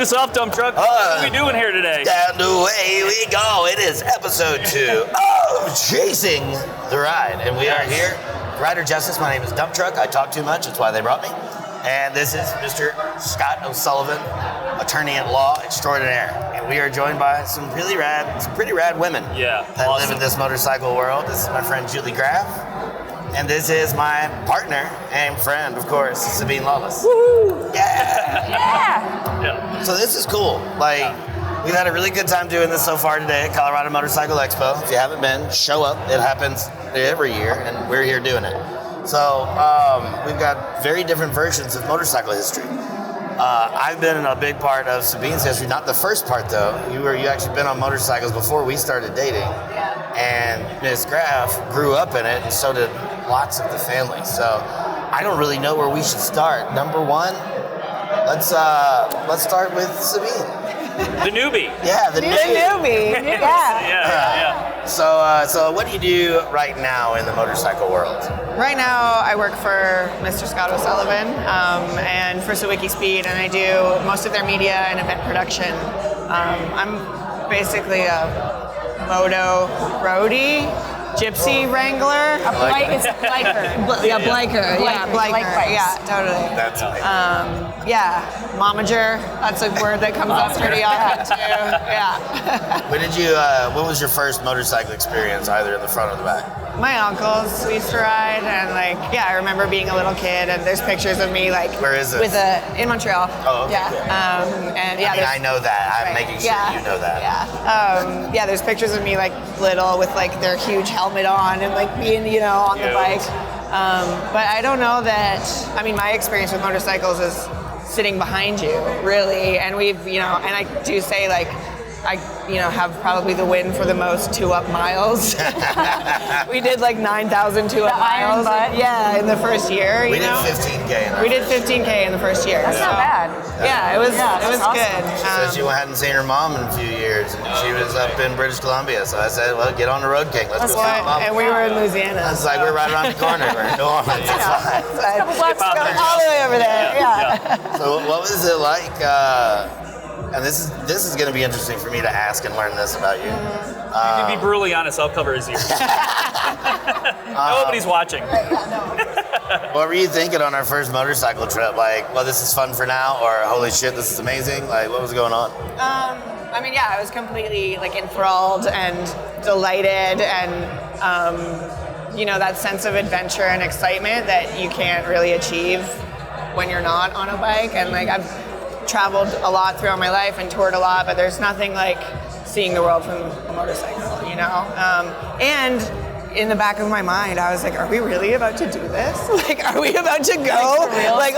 us off, Dumptruck. What are we doing here today? Down the way we go. It is episode 2 of Chasing the Ride. And we are here. Rider Justice, my name is Dumptruck. I talk too much, that's why they brought me. And this is Mr. Scott O'Sullivan, attorney at law extraordinaire. And we are joined by some pretty rad women that live in this motorcycle world. This is my friend Julie Graff. And this is my partner and friend, of course, Sabine Lawless. Woo! Yeah! So this is cool. We've had a really good time doing this so far today at Colorado Motorcycle Expo. If you haven't been, show up. It happens every year, and we're here doing it. So we've got very different versions of motorcycle history. I've been in a big part of Sabine's history, not the first part though. You actually been on motorcycles before we started dating. And Ms. Graff grew up in it, and so did lots of the family. So I don't really know where we should start. Number one, let's start with Sabine. The newbie. Yeah, the newbie. Yeah. So what do you do right now in the motorcycle world? Right now, I work for Mr. Scott O'Sullivan and for Sawicki Speed, and I do most of their media and event production. I'm basically a moto roadie, gypsy wrangler. It's a bliker. Bliker. Yeah, totally. That's momager. That's a word that comes up pretty often too. Yeah. When was your first motorcycle experience, either in the front or the back? My uncles used to ride, and I remember being a little kid, and there's pictures of me Where is it? In Montreal. Oh, okay. Yeah. I know that. I'm making sure you know that. Yeah. There's pictures of me little with their huge helmet on and being on the bike. But I don't know that. I mean, my experience with motorcycles is sitting behind you, really, and we've and I do say I have probably the win for the most 2-up miles. We did 9,000 2-up miles. In the first year. We did 15K. We did 15K in the first year. That's not bad. Yeah, it was awesome. good. She said she hadn't seen her mom in a few years, and she was up in British Columbia. So I said, "Well, get on the Road King. Let's go see your mom." And we were in Louisiana. I was like, "We're right around the corner. We're going. It's fine." All the way over there. Yeah. So what was it like? And this is going to be interesting for me to ask and learn this about you. You can be brutally honest. I'll cover his ears. Nobody's watching. What were you thinking on our first motorcycle trip? This is fun for now, or holy shit, this is amazing? What was going on? I was completely enthralled and delighted, and that sense of adventure and excitement that you can't really achieve when you're not on a bike. And I've traveled a lot throughout my life and toured a lot, but there's nothing like seeing the world from a motorcycle, and in the back of my mind, I was like, are we really about to do this? Are we about to go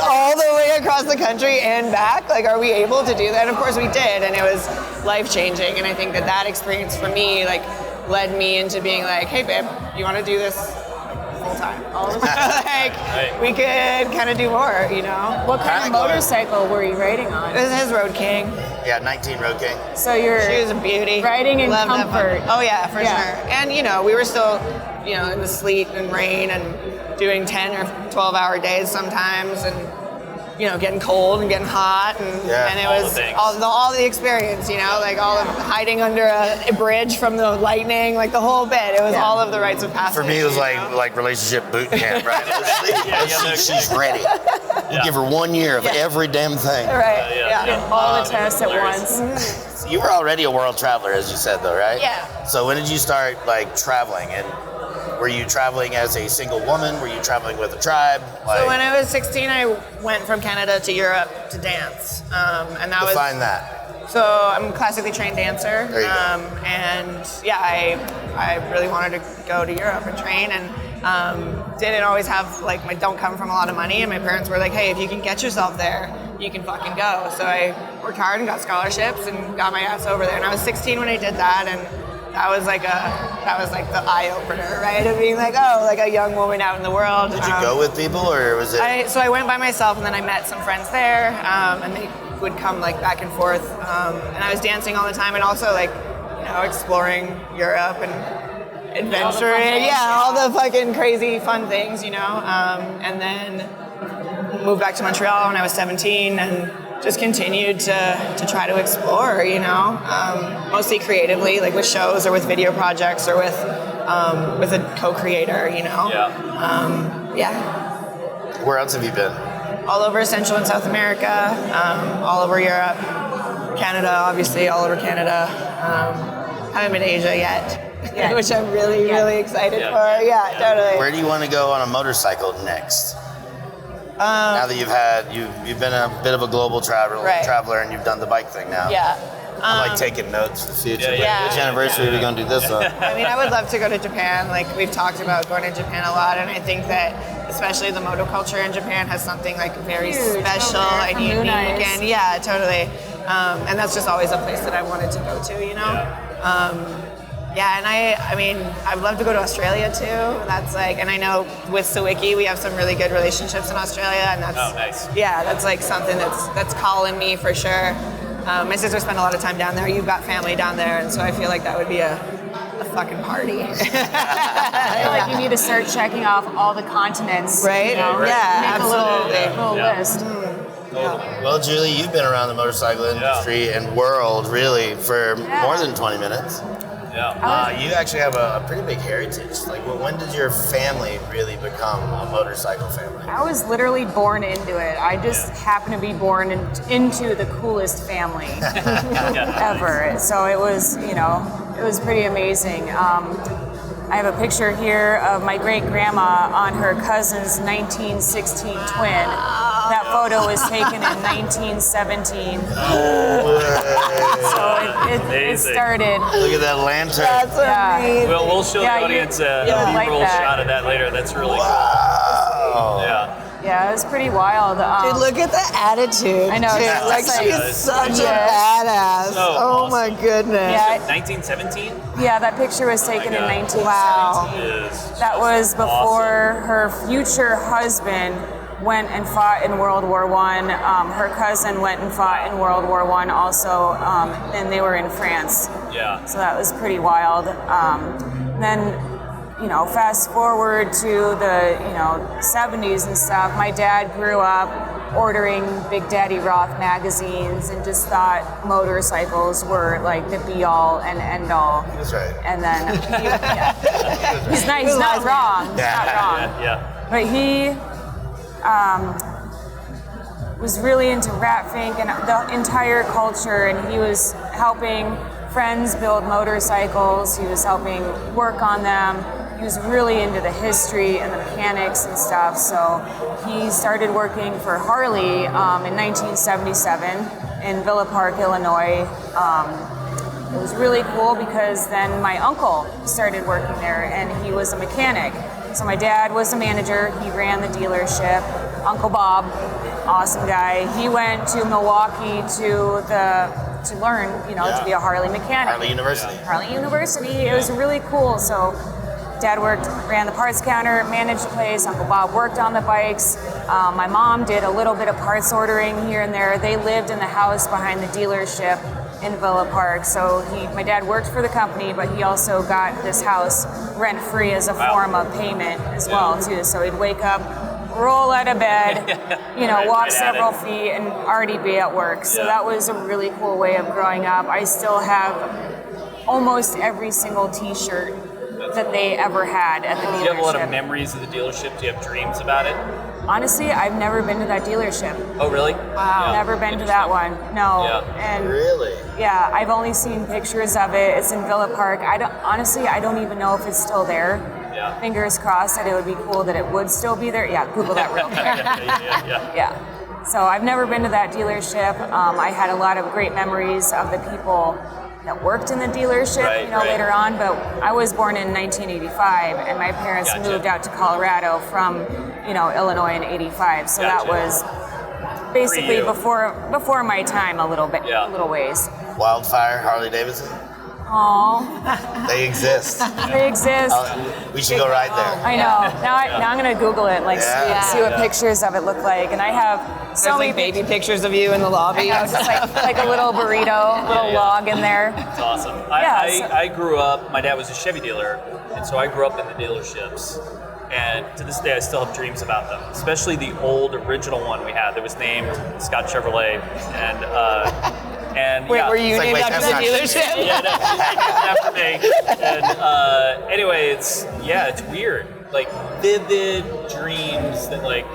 all the way across the country and back? Are we able to do that? And of course we did, and it was life-changing. And I think that experience for me, led me into being hey babe, you want to do this full time? We could kind of do more, What kind of motorcycle were you riding on? It was his Road King. Yeah, 19 Road King. So she was a beauty. Riding in comfort. Oh yeah, for sure. And we were still, in the sleet and rain and doing 10 or 12-hour days sometimes, and getting cold and getting hot, and it was all the experience, all of hiding under a bridge from the lightning, the whole bit. It was all of the rites of passage. For me, it was like relationship boot camp, right? She's ready. You give her 1 year of every damn thing. Right. All the tests at once. You were already a world traveler, as you said, though, right? Yeah. So when did you start traveling? And were you traveling as a single woman? Were you traveling with a tribe? So when I was 16, I went from Canada to Europe to dance, and that Define that. So I'm a classically trained dancer, There you go. and I really wanted to go to Europe and train, and didn't always have don't come from a lot of money, and my parents were like, hey, if you can get yourself there, you can fucking go. So I worked hard and got scholarships and got my ass over there, and I was 16 when I did that, and that was the eye opener, right? Of being a young woman out in the world. Did you go with people, or was it? So I went by myself, and then I met some friends there, and they would come back and forth, and I was dancing all the time, and also exploring Europe and adventuring, all the fucking crazy fun things, and then moved back to Montreal when I was 17, and just continued to try to explore, mostly creatively, like with shows or with video projects or with a co-creator, Where else have you been? all over Central and South America, all over Europe, Canada, obviously, all over Canada. Haven't been to Asia yet, which I'm really, really excited for. Yeah, totally. Where do you want to go on a motorcycle next? Now that you've been a bit of a global traveler and you've done the bike thing now. Yeah. I'm like taking notes for the future. Yeah. Which anniversary are we going to do this on? I mean, I would love to go to Japan. Like, we've talked about going to Japan a lot, and I think that especially the moto culture in Japan has something like very special and unique. And yeah, totally. And that's just always a place that I wanted to go to, and I mean, I'd love to go to Australia too. That's like, and I know with Sawicki, we have some really good relationships in Australia, and that's nice. Yeah, that's like something that's calling me for sure. My sister spent a lot of time down there. You've got family down there, and so I feel like that would be a fucking party. I feel like you need to start checking off all the continents. Right? Yeah, Make a little list. Well, Julie, you've been around the motorcycle industry and world really for more than 20 minutes. Yeah. You actually have a pretty big heritage. Like, when did your family really become a motorcycle family? I was literally born into it. I just happened to be born into the coolest family ever. So it was, it was pretty amazing. I have a picture here of my great-grandma on her cousin's 1916 twin. That photo was taken in 1917. So it started. Look at that lantern. That's amazing. We'll show the audience a B-roll shot of that later. That's really cool. Yeah. Yeah, it was pretty wild. Dude, look at the attitude. I know. Dude, like, she's such a badass. So oh my goodness. Yeah, 1917? yeah, that picture was taken in 1917. Wow. That was before her future husband went and fought in World War I. Her cousin went and fought in World War I also, and they were in France. Yeah. So that was pretty wild. Then, fast forward to the, 70s and stuff. My dad grew up ordering Big Daddy Roth magazines and just thought motorcycles were like the be-all and end-all. That's right. And then, he's not wrong. He's not wrong. Yeah. But he was really into Rat Fink and the entire culture, and he was helping friends build motorcycles. He was helping work on them. He was really into the history and the mechanics and stuff. So he started working for Harley in 1977 in Villa Park, Illinois. It was really cool because then my uncle started working there, and he was a mechanic. So my dad was the manager. He ran the dealership. Uncle Bob, awesome guy. He went to Milwaukee to learn, to be a Harley mechanic. Harley University. Harley University. It was really cool. So Dad ran the parts counter, managed the place. Uncle Bob worked on the bikes. My mom did a little bit of parts ordering here and there. They lived in the house behind the dealership in Villa Park. So my dad worked for the company, but he also got this house rent-free as a form of payment as well, too. So he'd wake up, roll out of bed, walk several feet and already be at work. So that was a really cool way of growing up. I still have almost every single t-shirt that they ever had at the dealership. Do you have a lot of memories of the dealership? Do you have dreams about it? Honestly, I've never been to that dealership. Oh, really? Wow. Never been to that one. No. Yeah. And Really? yeah, I've only seen pictures of it. It's in Villa Park. I don't even know if it's still there. Yeah. Fingers crossed that it would be cool that it would still be there. Yeah, Google that real quick. Yeah. So I've never been to that dealership. I had a lot of great memories of the people that worked in the dealership, later on. But I was born in 1985, and my parents moved out to Colorado from, Illinois in '85. So that was basically before my time a little bit, a little ways. Wildfire, Harley Davidson. Oh, They exist. they exist. We should go ride there. I know. Now I'm gonna Google it, see what pictures of it look like, and I have so many baby pictures of you in the lobby. I know, just like a little burrito, little log in there. It's awesome. Yeah, I grew up, my dad was a Chevy dealer, and so I grew up in the dealerships. And to this day, I still have dreams about them, especially the old original one we had that was named Scott Chevrolet. And Wait, yeah. were you It's like, named wait, after the that's not- dealership? Yeah, that's after me. And anyway, it's weird. Like vivid dreams that like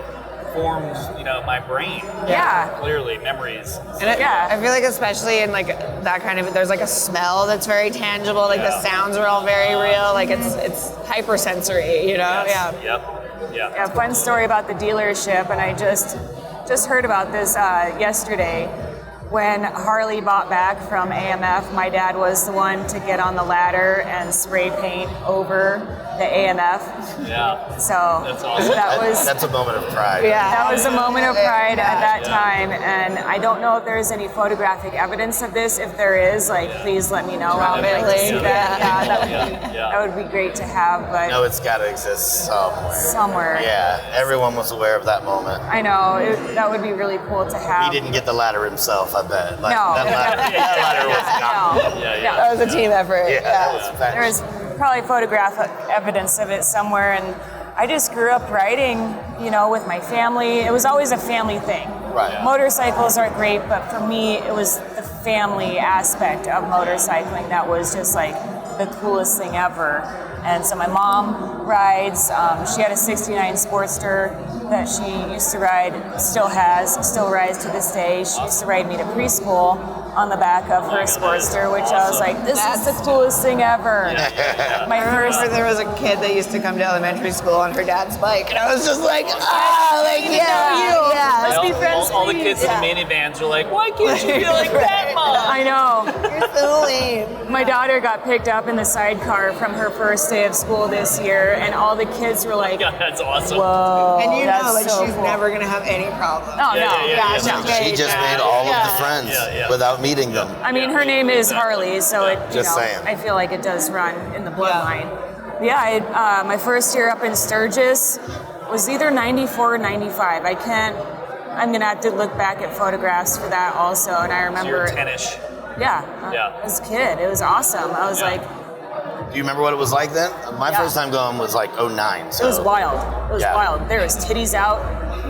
forms, my brain. Yeah. Clearly, memories. And Yeah. I feel like especially in like that kind of, there's like a smell that's very tangible. Like the sounds are all very real. Like it's hypersensory, Yes. Yeah. Yep. Yeah. Yeah, fun story about the dealership, and I just heard about this yesterday. When Harley bought back from AMF, my dad was the one to get on the ladder and spray paint over the AMF. Yeah. So That's awesome. That's a moment of pride. that was a moment of pride at that time, and I don't know if there's any photographic evidence of this. If there is, please let me know. I'd like to see that. That would be great to have, but No, it's got to exist somewhere. somewhere. Yeah, everyone was aware of that moment. I know that would be really cool to have. He didn't get the ladder himself, I bet. Like, No. that ladder was gone. Yeah. That was a team effort. Yeah, that was fantastic. There was probably photographic evidence of it somewhere, and I just grew up riding, with my family. It was always a family thing. Right. Motorcycles are great, but for me, it was the family aspect of motorcycling that was just like the coolest thing ever. And so my mom rides. She had a '69 Sportster that she used to ride, still rides to this day. She used to ride me to preschool on the back of her Sportster, which I was like, this is the coolest thing ever. My I first, remember there was a kid that used to come to elementary school on her dad's bike, and I was just like, Let's be friends, all the please. kids in the minivans are like, why can't you be like that, Mom? I know. You're so lame. My daughter got picked up in the sidecar from her first day of school this year, and all the kids were like, God, that's awesome. whoa, And you that's know, like so she's cool. never gonna have any problem. Oh, Yeah, no. She just made all of the friends without meeting them. I mean, her name is Harley, so Just saying. I feel like it does run in the bloodline. Yeah, my first year up in Sturgis was either 94 or 95. I'm gonna have to look back at photographs for that also, and I So you're remember, 10-ish. as a kid, it was awesome. I was like, Do you remember what it was like then? My Yeah. first time going was like 09. So it was wild. It was Yeah. wild. There was titties out.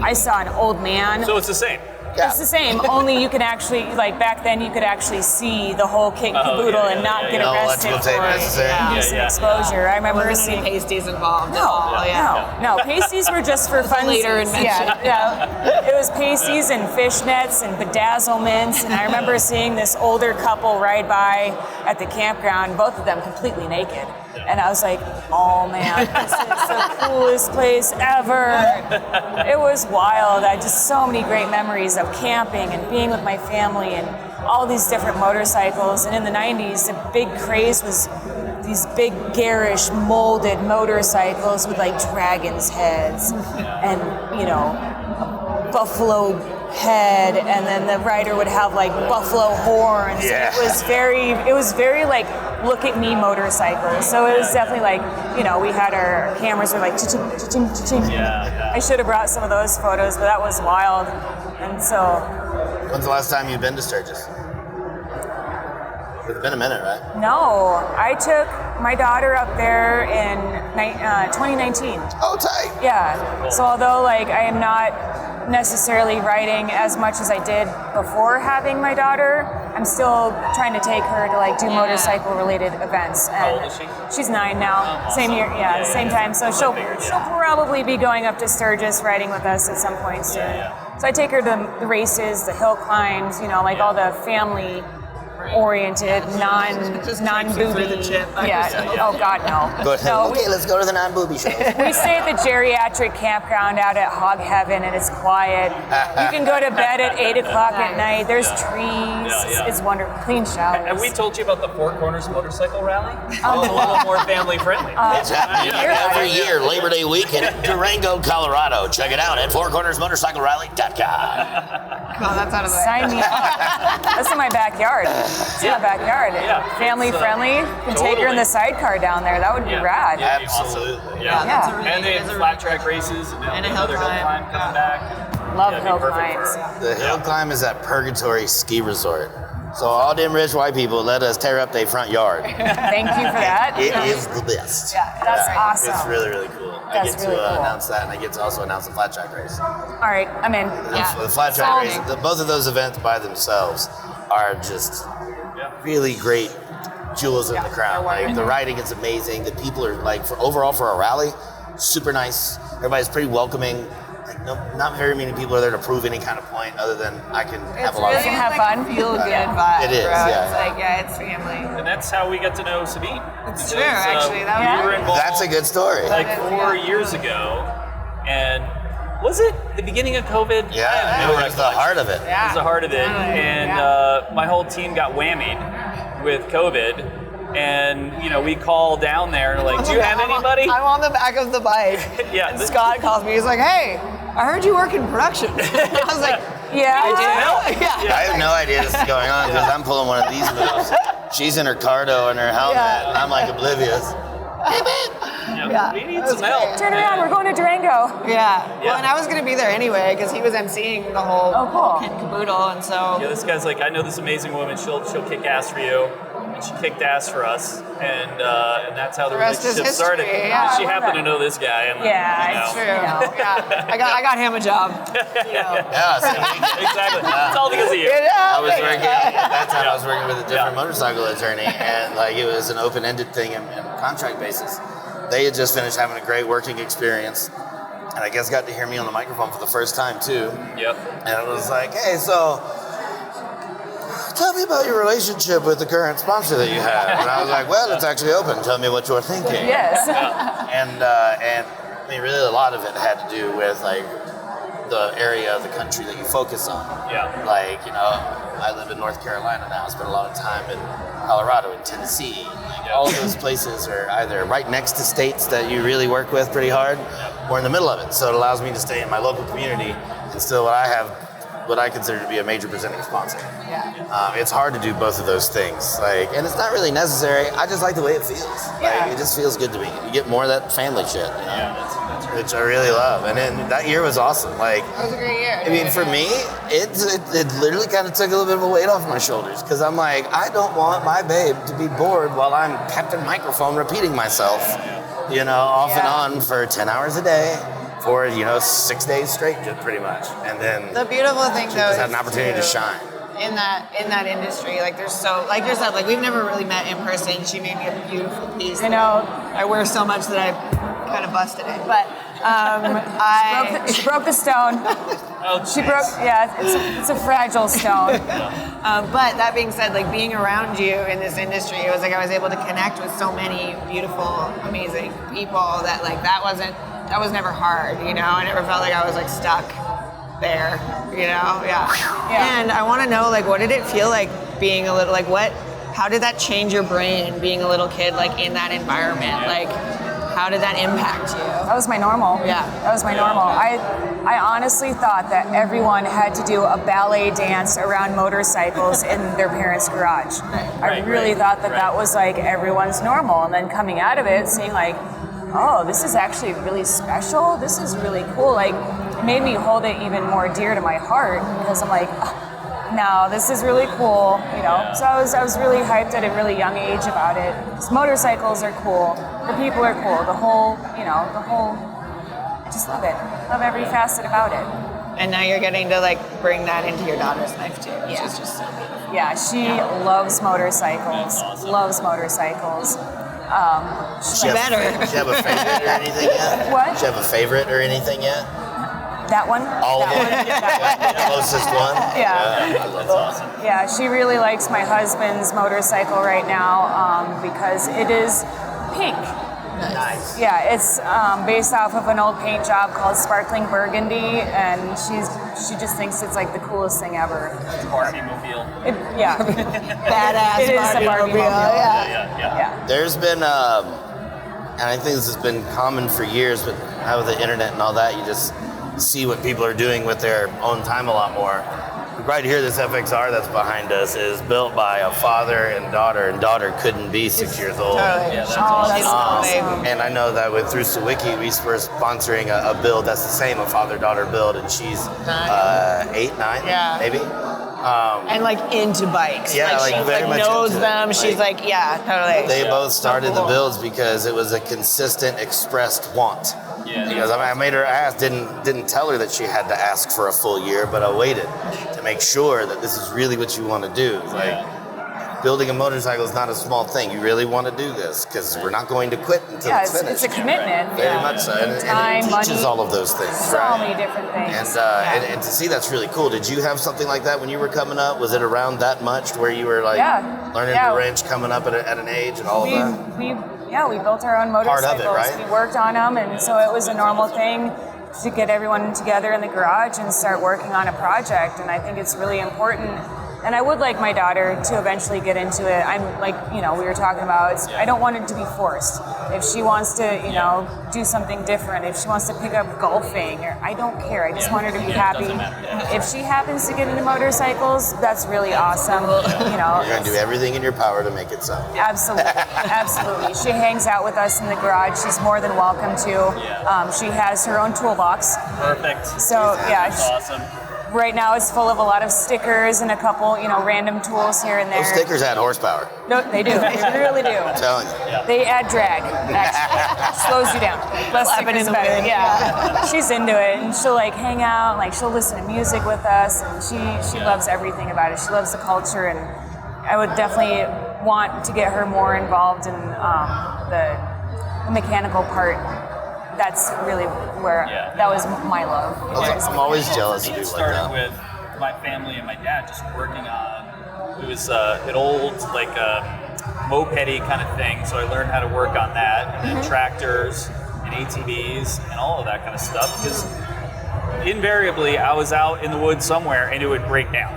I saw an old man. So it's the same. Yeah. It's the same, only you can actually, back then you could actually see the whole kit and caboodle and not get No arrested electrical tape for necessary. indecent exposure. I remember Wasn't any seeing... pasties involved at all. No, pasties were just for fun. later invention. Yeah. It was pasties and fishnets and bedazzlements, and I remember seeing this older couple ride by at the campground, both of them completely naked. And I was like, oh man, this is the coolest place ever. It was wild. I just so many great memories of camping and being with my family and all these different motorcycles. And in the 90s, the big craze was these big garish molded motorcycles with like dragon's heads and, a buffalo head, and then the rider would have like buffalo horns. Yeah. And it was very like look at me motorcycles. So it was definitely like, we had our cameras were like cha-ching, cha-ching, cha-ching. Yeah. I should have brought some of those photos, but that was wild. And so When's the last time you've been to Sturgis? It's been a minute, right? no, I took my daughter up there in 2019. Oh, tight. Yeah. So although I am not necessarily riding as much as I did before having my daughter, I'm still trying to take her to do motorcycle related events. And How old is she? She's 9 now. Same year, same time. So she'll probably be going up to Sturgis riding with us at some point soon. So I take her to the races, the hill climbs, all the family oriented, non-booby. the chip by Yeah. yourself. Oh God, no. Go ahead. No, Okay, let's go to the non-booby show. we stay at the geriatric campground out at Hog Heaven, and it's quiet. You can go to bed at 8 o'clock at night. There's trees. It's wonderful. Clean showers. Have we told you about the Four Corners Motorcycle Rally? It's a little more family friendly. It's happening every year, Labor Day weekend in Durango, Colorado. Check it out at fourcornersmotorcyclerally.com. Oh, that's out of the way. Sign me up. That's in my backyard. It's in my backyard. Yeah. Family friendly. You can take her in the sidecar down there. That would be rad. Yeah, it'd be Absolutely. awesome. Yeah, that's a really And they that's have a flat track races and a hill another hill climb. climb coming back. Love Yeah, it'd be hill perfect for climbs. her. The hill climb is at Purgatory Ski Resort. So all them rich white people let us tear up their front yard. Thank you for that. It is the best. Yeah, That's awesome. It's really, really cool. I That's get to really cool. announce that, and I get to also announce the flat track race. All right, I'm in. The flat track race, Sold. both of those events by themselves are just really great jewels in the crown. Like the riding is amazing. The people are like, overall for a rally, super nice. Everybody's pretty welcoming. Like not very many people are there to prove any kind of point other than I can have a lot of It's fun. have fun. Feel good vibe. It is, bro. yeah. It's like, it's family. And that's how we got to know Sabine. It's true, actually. That we were involved That's a good story. like That is, 4 yeah. years ago, and was it the beginning of COVID? I have no it was the recollection. heart of it. It was the heart of it, and my whole team got whammied with COVID. And we call down there like, do you have anybody? I'm on the back of the bike. Yeah, And Scott calls me. He's like, hey, I heard you work in production. I was like, Yeah. I do. Yeah. I have no idea this is going on because I'm pulling one of these moves. She's in her cardo and her helmet, and I'm like oblivious. Yeah, we need that was some help. great. Turn around, we're going to Durango. Yeah. Well, and I was going to be there anyway because he was emceeing the whole Oh, cool. kit and caboodle. And so, Yeah, this guy's like, I know this amazing woman. She'll kick ass for you. And she kicked ass for us, and that's how the rest is relationship started. history, yeah. She happened to know this guy, and Yeah, it's true. Yeah. I got him a job. Yeah, so exactly. It's all because of you. I was working at that time. I was working with a different motorcycle attorney, and like it was an open-ended thing and contract basis. They had just finished having a great working experience, and I guess got to hear me on the microphone for the first time too. Yep. And it was like, hey, so tell me about your relationship with the current sponsor that you have. And I was like, well, it's actually open. Tell me what you're thinking. Yes. And I mean, really, a lot of it had to do with like the area of the country that you focus on. Yeah. Like, I live in North Carolina now. I spent a lot of time in Colorado and Tennessee. Like, all of those places are either right next to states that you really work with pretty hard, or in the middle of it. So it allows me to stay in my local community and still what I consider to be a major presenting sponsor. Yeah. It's hard to do both of those things, and it's not really necessary. I just like the way it feels. Yeah. It just feels good to me. You get more of that family shit, Yeah, that's right. which I really love. And then that year was awesome. Like, That was a great year. I mean, for me, it literally kind of took a little bit of a weight off my shoulders because I'm like, I don't want my babe to be bored while I'm Captain Microphone repeating myself, off and on for 10 hours a day. For 6 days straight, just pretty much, and then The beautiful thing, she though, just is had an opportunity to shine. in that industry. Like, there's so, like yourself, like we've never really met in person. She made me a beautiful piece. I know. I wear so much that I kind of busted it, but She broke the stone. Oh, She broke. Yeah, it's a fragile stone. But that being said, like being around you in this industry, it was like I was able to connect with so many beautiful, amazing people that was never hard, I never felt like I was like stuck there, yeah. And I want to know, like, what did it feel like being a little, how did that change your brain being a little kid, like in that environment? Like, how did that impact you? That was my normal. Yeah. That was my normal. I honestly thought that everyone had to do a ballet dance around motorcycles in their parents' garage. I really thought that was like everyone's normal. And then coming out of it, seeing like, oh, this is actually really special. This is really cool. Like, it made me hold it even more dear to my heart because I'm like, no, this is really cool, So I was really hyped at a really young age about it. 'Cause motorcycles are cool. The people are cool. The whole, I just love it. Love every facet about it. And now you're getting to like bring that into your daughter's life too, which is just so beautiful. Yeah, she loves motorcycles. Loves motorcycles. She have a favorite or anything yet? What? She have a favorite or anything yet? That one? All of them? The closest one? Yeah. That's awesome. Yeah, she really likes my husband's motorcycle right now because it is pink. Nice. Yeah, it's based off of an old paint job called Sparkling Burgundy, and she just thinks it's like the coolest thing ever. Barbie mobile. Yeah. Badass It is a Barbie mobile. Yeah. There's been, and I think this has been common for years, but now with the internet and all that, you just see what people are doing with their own time a lot more. Right here, this FXR that's behind us is built by a father and daughter couldn't be 6 years old. Totally. Yeah, that's That's awesome. And I know that through Sawicki, we were sponsoring a build that's the same, a father-daughter build, and she's 8, 9, Yeah. maybe. And like into bikes. Yeah, like she very much knows into it. them. She's like, yeah, totally. They both started the Cool. builds because it was a consistent expressed want. Yeah. Because I made her ask, didn't tell her that she had to ask for a full year, but I waited to make sure that this is really what you want to do. Like, building a motorcycle is not a small thing. You really want to do this because we're not going to quit until it's finished. it's a commitment. Very much so. And Time, it teaches money, all of those things. so right? many different things. And to see that's really cool. Did you have something like that when you were coming up? Was it around that much where you were like learning to wrench coming up at an age and all of that? We built our own motorcycles. Part of it, right? We worked on them, and so it was a normal thing to get everyone together in the garage and start working on a project. And I think it's really important. And I would like my daughter to eventually get into it. I'm like, we were talking about, I don't want it to be forced. If she wants to, do something different, if she wants to pick up golfing, or I don't care. I just want her to be happy. If she happens to get into motorcycles, that's really awesome. You're going to do everything in your power to make it so. Absolutely, absolutely. She hangs out with us in the garage. She's more than welcome to. She has her own toolbox. Perfect. So That's awesome. Right now it's full of a lot of stickers and a couple, random tools here and there. Those stickers add horsepower. No, they do. They really do. I'm telling you. They add drag, actually. Slows you down. Less stickers better. Yeah. She's into it, and she'll hang out, she'll listen to music with us, and she loves everything about it. She loves the culture, and I would definitely want to get her more involved in the mechanical part. That's really where that was my love. I'm always jealous of It people like started that. with my family and my dad just working on, it was an old mopedy kind of thing, so I learned how to work on that, and then tractors and ATVs and all of that kind of stuff, because invariably I was out in the woods somewhere and it would break down,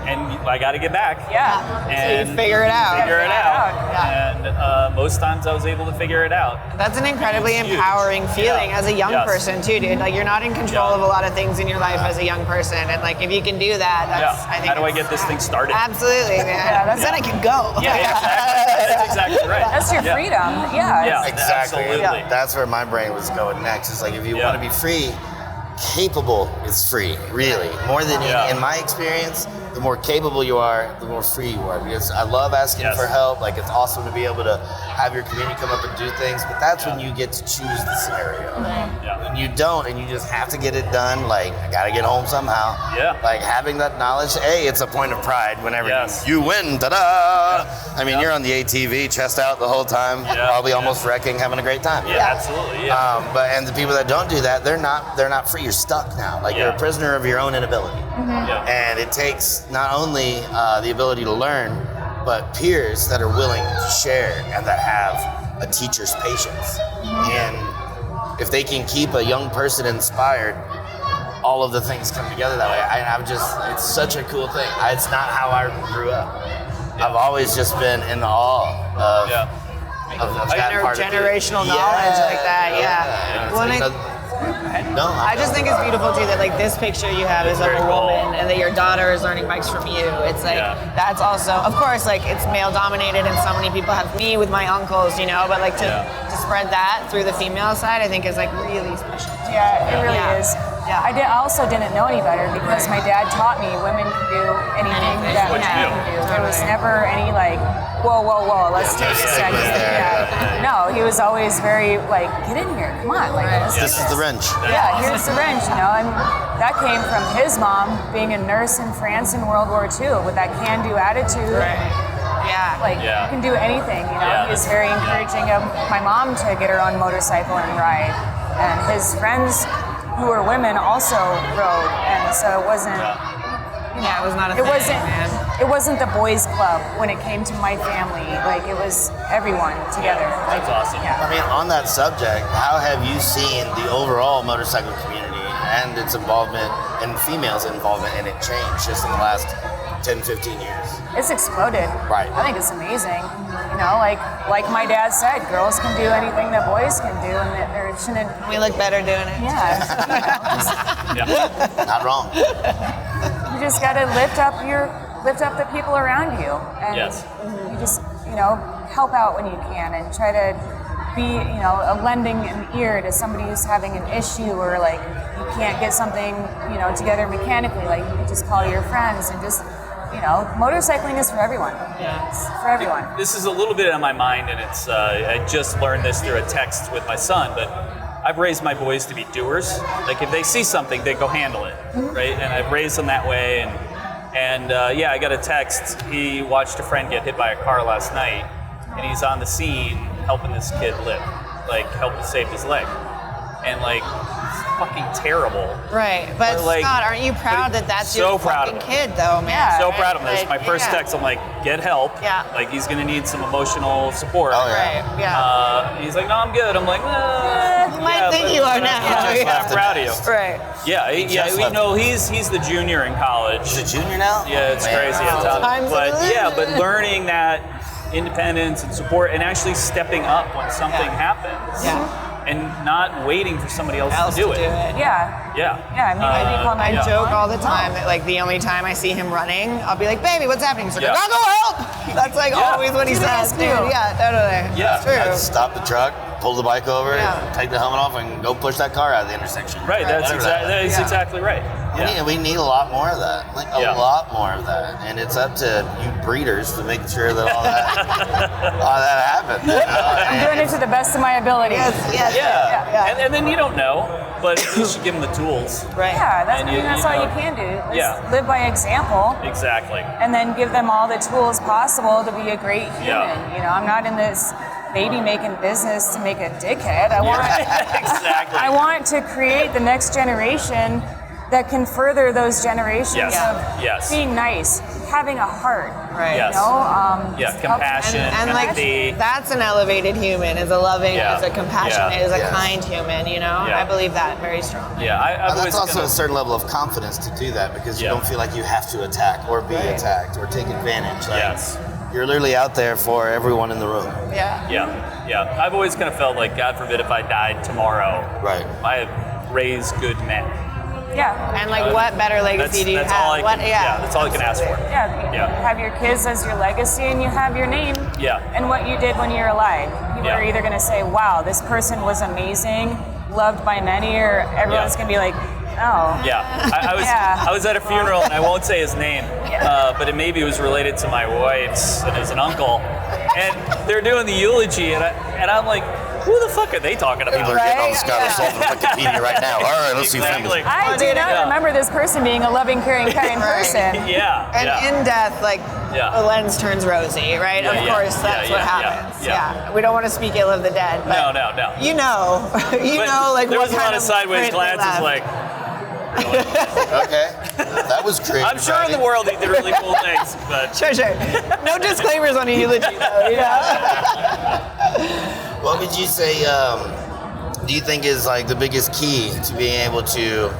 and I got to get back. And so you figure it out. And most times I was able to figure it out. That's an incredibly empowering feeling as a young person too, dude. Like, you're not in control of a lot of things in your life as a young person, and if you can do that, that's I think. How do I get this thing started? Absolutely, man. Then I can go. Exactly. That's exactly right. That's your freedom. Yeah. Exactly. Absolutely. That's where my brain was going next. It's like, if you want to be free, capable is free, really. More than in my experience, the more capable you are, the more free you are. Because I love asking for help. It's awesome to be able to have your community come up and do things, but that's when you get to choose the scenario. When you don't, and you just have to get it done, I gotta get home somehow. Having that knowledge, it's a point of pride whenever you win, ta-da! I mean, you're on the ATV, chest out the whole time, probably almost wrecking, having a great time. Absolutely. And the people that don't do that, they're not free. You're stuck now. You're a prisoner of your own inability. And it takes not only the ability to learn, but peers that are willing to share and that have a teacher's patience. And if they can keep a young person inspired, all of the things come together that way. It's such a cool thing. It's not how I grew up. I've always just been in awe of that part of it. Generational knowledge like that. Well, I just think it's beautiful too that this picture you have is of a woman and that your daughter is learning bikes from you. It's that's also, of course, it's male dominated and so many people have me with my uncles, but to spread that through the female side, I think is really special. Yeah, it really is. I also didn't know any better because my dad taught me women can do anything that men can do. There was never any whoa, let's take a second. No, he was always very get in here, come on. This is the wrench. Yeah, here's the wrench, and that came from his mom being a nurse in France in World War II with that can-do attitude. You can do anything, He was very encouraging of my mom to get her on motorcycle and ride. And his friends who were women also rode, and so it wasn't. It was not a thing, man. It wasn't the boys' club when it came to my family. It was everyone together. That's awesome. I mean, on that subject, how have you seen the overall motorcycle community and its involvement and females' involvement in it change just in the last 10, 15 years? It's exploded. Right. I think it's amazing. Like my dad said, girls can do anything that boys can do, and that there shouldn't. We look better doing it. Not wrong. You just got to lift up the people around you, and you just help out when you can, and try to be a lending an ear to somebody who's having an issue, or you can't get something together mechanically. You can just call your friends and just motorcycling is for everyone. Yeah. It's for everyone. This is a little bit on my mind, and it's I just learned this through a text with my son, but I've raised my boys to be doers. Like if they see something, they go handle it, right? And I've raised them that way. And I got a text. He watched a friend get hit by a car last night, and he's on the scene helping this kid live, like helping save his leg, and like. Fucking terrible. Right, but like, Scott, aren't you proud that that's so your proud fucking of him. kid, though, man? Yeah. So proud of him. This is my first yeah. text. I'm like, get help. Yeah. Like he's gonna need some emotional support. Oh, yeah. Right, yeah. He's like, no, I'm good. I'm like, You might think you are now. I'm proud of you. Right. Yeah, just left he's the junior in college. Is it junior now? Yeah, it's Man. crazy. At times. Times But of yeah, living. but learning that independence and support, and actually stepping up when something happens. Yeah. And not waiting for somebody else to do it. Yeah. Yeah. Yeah, I mean, maybe call I Yeah. joke all the time that like the only time I see him running, I'll be like, baby, what's happening? He's like, Yeah. I gotta go help. That's like Yeah. always what he Do the says, dude. rescue. Yeah, totally. Yeah. It's true. I'd stop the truck, pull the bike over, Yeah. take the helmet off, and go push that car out of the intersection. Right. That's Whatever that exactly. is. That's Yeah. exactly right. Yeah. We need a lot more of that. Like a Yeah. lot more of that. And it's up to you breeders to make sure that all that happens. You know? I'm doing it to the best of my ability. Yes, yes. Yeah. Yeah. And then you don't know, but you should give them the tools. Right. Yeah, And that's you all know, you can do. Is yeah. live by example. Exactly. And then give them all the tools possible to be a great human. Yeah. You know, I'm not in this baby making business to make a dickhead. I want Exactly. I want to create the next generation that can further those generations Yes. of Yes. being nice, having a heart. Right. Yes. You know, Yeah, just help- compassion. And like empathy. that's an elevated human, is a loving, Yeah. is a compassionate, Yeah. is a Yes. kind human, you know? Yeah. I believe that very strongly. Yeah, I've And always that's also kinda- a certain level of confidence to do that because you Yeah. don't feel like you have to attack or be Right. attacked or take advantage. Like, Yes. You're literally out there for everyone in the room. Yeah. Yeah, yeah. I've always kind of felt like, God forbid, if I died tomorrow, Right. I have raised good men. Yeah. And like what better legacy do you that's have? all I What can, yeah, that's all I can ask for. Yeah, Yeah. you have your kids as your legacy and you have your name Yeah. and what you did when you were alive. People Yeah. are either going to say, wow, this person was amazing, loved by many, or everyone's Yeah. going to be like, oh. Yeah, Yeah. I was at a funeral, and I won't say his name, but it maybe was related to my wife's and as an uncle. And they're doing the eulogy, and I'm like, who the fuck are they talking about? People are getting on Right? Scott Sullivan Wikipedia right now. All right, let's see Exactly. famous. I do not Yeah. remember this person being a loving, caring, kind Right. person. Yeah, And yeah. in death, like Yeah. the lens turns rosy, right? Yeah, Of yeah, course, that's yeah, what yeah, happens. yeah. We don't want to speak ill of the dead, but No. you know, But like there what was a kind lot of sideways print they glances, left. like, Okay, that was creative. I'm sure in the world he did really cool things, but Sure. No disclaimers on a eulogy, though. You know? What would you say? Do you think is like the biggest key to being able to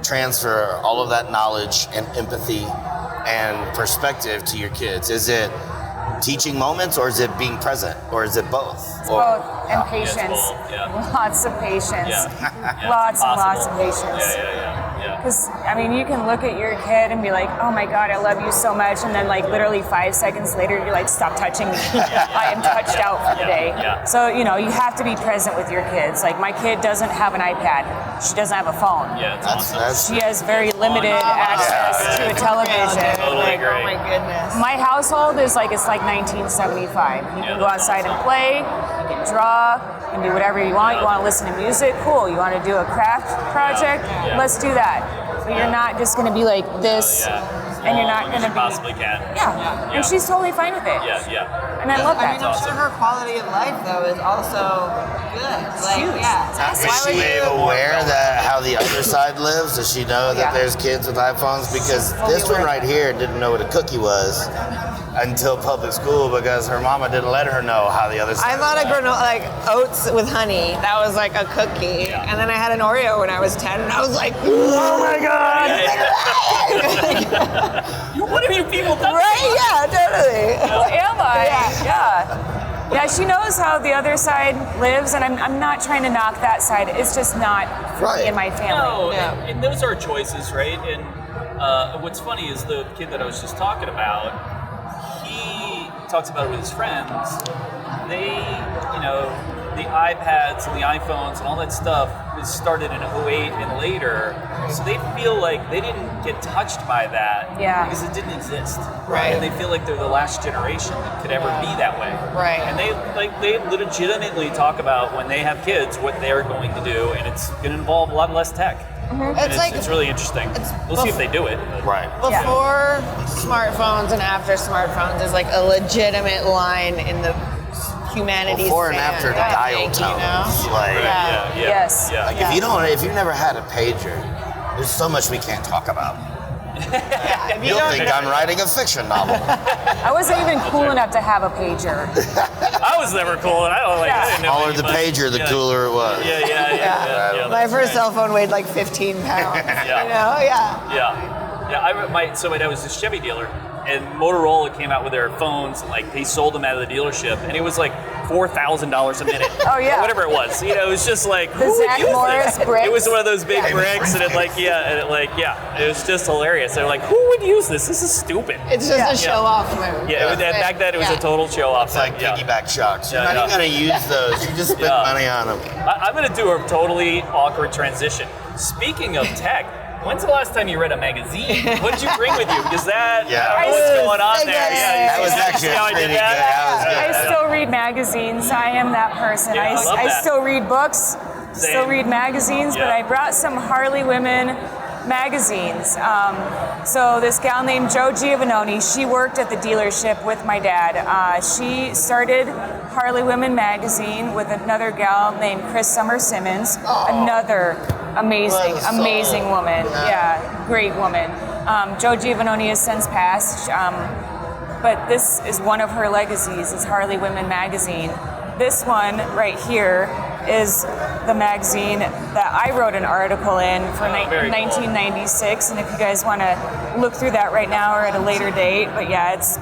transfer all of that knowledge and empathy and perspective to your kids? Is it teaching moments, or is it being present, or is it both? Or- Both. And Yeah, it's patience. both, yeah. Lots of patience. yeah. Yeah, Lots and possible. lots of patience. Yeah. Because, I mean, you can look at your kid and be like, oh my God, I love you so much. And then, like, literally 5 seconds later, you're like, stop touching me. I am touched out for the day. Yeah. So, you know, you have to be present with your kids. Like, my kid doesn't have an iPad, she doesn't have a phone. Yeah, it's That's, awesome. that's She has very limited access yeah. to a television. Totally Like, agree. oh my goodness. My household is like, it's like 1975. You Yeah, can go that's outside and play, you can draw, you can do whatever you want. You want to listen to music? Cool. You want to do a craft project? Yeah. Let's do that. But you're not just going to be like this, Yeah. and you're As not long going as to you be. possibly can. Yeah. And she's totally fine with it. Yeah. And I love I that. mean, I'm sure her quality of life, though, is also good. Like, huge. yeah. Is Why would she you? aware that how the other side lives? Does she know that Yeah. there's kids with iPhones? Because Fully this one aware. right here didn't know what a cookie was until public school because her mama didn't let her know how the other side. I thought a lives. granola, like oats with honey, that was like a cookie. Yeah. And then I had an Oreo when I was 10, and I was like, oh my God. What have you people done? Right? Yeah, totally. Who am I? Yeah. Yeah, she knows how the other side lives, and I'm not trying to knock that side. It's just not for Right. me and my family. No, Yeah. and those are choices, right? And what's funny is the kid that I was just talking about, he talks about it with his friends. They, the iPads and the iPhones and all that stuff was started in '08 and later, so they feel like they didn't get touched by that because it didn't exist. Right. And they feel like they're the last generation that could ever be that way. Right. And they legitimately talk about when they have kids what they're going to do, and it's going to involve a lot less tech. And it's really interesting. We'll see if they do it. Right. Before smartphones and after smartphones is like a legitimate line in the humanities. Before and after dial tones. You know? Like, Yes. Yeah. like if you've never had a pager, there's so much we can't talk about. You'll think I'm writing a fiction novel. I wasn't even cool enough to have a pager. I was never cool, and I didn't know Smaller the pager, the cooler it was. Yeah. My first cell phone weighed like 15 pounds. Yeah. You know? Yeah. So my dad was a Chevy dealer, and Motorola came out with their phones, and like they sold them out of the dealership, and it was like $4,000 a minute. Oh, yeah. Or whatever it was. You know, it was just like The Zach Morris bricks. It was one of those big bricks, and it it was just hilarious. They're like, who would use this? This is stupid. It's just a show-off move. Yeah, back then it was a total show-off. It's like piggyback shocks. You're Yeah, not even going to use those. You just spend money on them. I'm going to do a totally awkward transition. Speaking of tech, when's the last time you read a magazine? What did you bring with you? Because I don't know what's going on there. That was actually how I pretty did good. that? That was good. I still read magazines. I am that person. Yeah, I love I that. still read books, still Same. read magazines, but Yeah. I brought some Harley Women magazines. So this gal named Jo Giovannoni, she worked at the dealership with my dad. She started Harley Women magazine with another gal named Chris Summer Simmons, another amazing woman. Yeah, great woman. Jo Giovannoni has since passed, but this is one of her legacies, is Harley Women magazine. This one right here is the magazine that I wrote an article in for very cool. 1996, and if you guys want to look through that right now or at a later date, but yeah, it's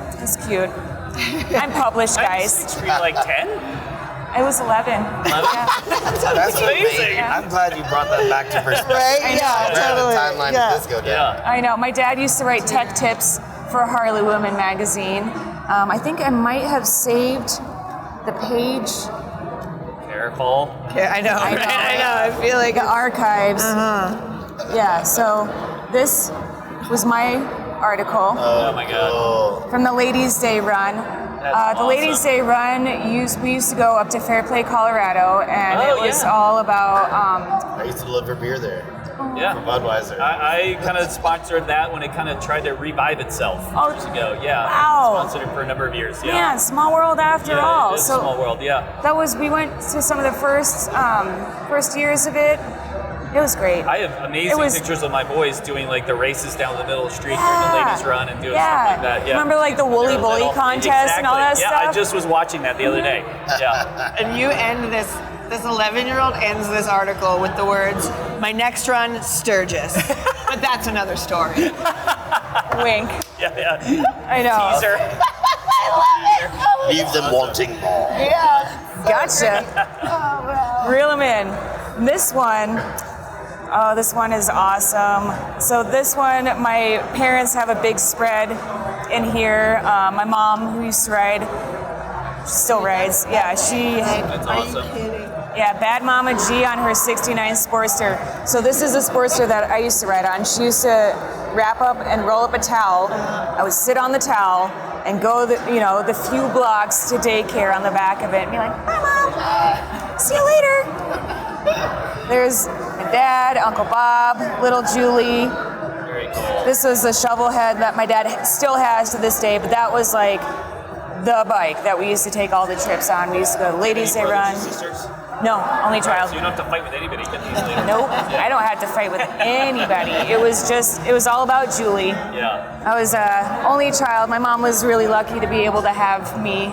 cute. I'm published, guys. Were you like 10? I was 11. Yeah. That's amazing. I'm glad you brought that back to perspective. Right? Yeah, totally. The timeline did this go down. Yeah. I know. My dad used to write tech tips for Harley Women magazine. I think I might have saved the page. Careful. Yeah, I know. I know. I know. I feel like The archives. Yeah, so this was my article Oh my God. from the Ladies' Day run. That's The Ladies' awesome. Day run, we used to go up to Fairplay, Colorado, and Oh, it was yeah. all about, I used to deliver beer there. Yeah. Budweiser. I kind of sponsored that when it kind of tried to revive itself years ago. Yeah. Wow. Sponsored it for a number of years. Yeah. man, small world after all. It's a So small world. Yeah. that was, we went to some of the first years of it. It was great. I have amazing was- pictures of my boys doing like the races down the middle of the street during the ladies' run and doing stuff like that. Yeah. Remember like the Woolly They're Bully little- contest and all that exactly. stuff? Yeah, I just was watching that the other day. Yeah. And you end this 11-year-old ends this article with the words, "My next run, Sturgis." But that's another story. Wink. Yeah. I know. Teaser. Leave them wanting more. Yeah. Gotcha. Reel them in. This one is awesome. So this one, my parents have a big spread in here. My mom, who used to ride, still rides. Yeah, That's awesome. Yeah, Bad Mama G on her 69 Sportster. So this is a Sportster that I used to ride on. She used to wrap up and roll up a towel. I would sit on the towel and go the few blocks to daycare on the back of it and be like, "Bye, Mom. See you later." There's my dad, Uncle Bob, little Julie. Very cool. This was a shovel head that my dad still has to this day, but that was like the bike that we used to take all the trips on. We used to go to Ladies' Day Any run. brothers and sisters? No, only child. So you don't have to fight with anybody. Get these later. Nope, I don't have to fight with anybody. It was all about Julie. Yeah. I was only child. My mom was really lucky to be able to have me,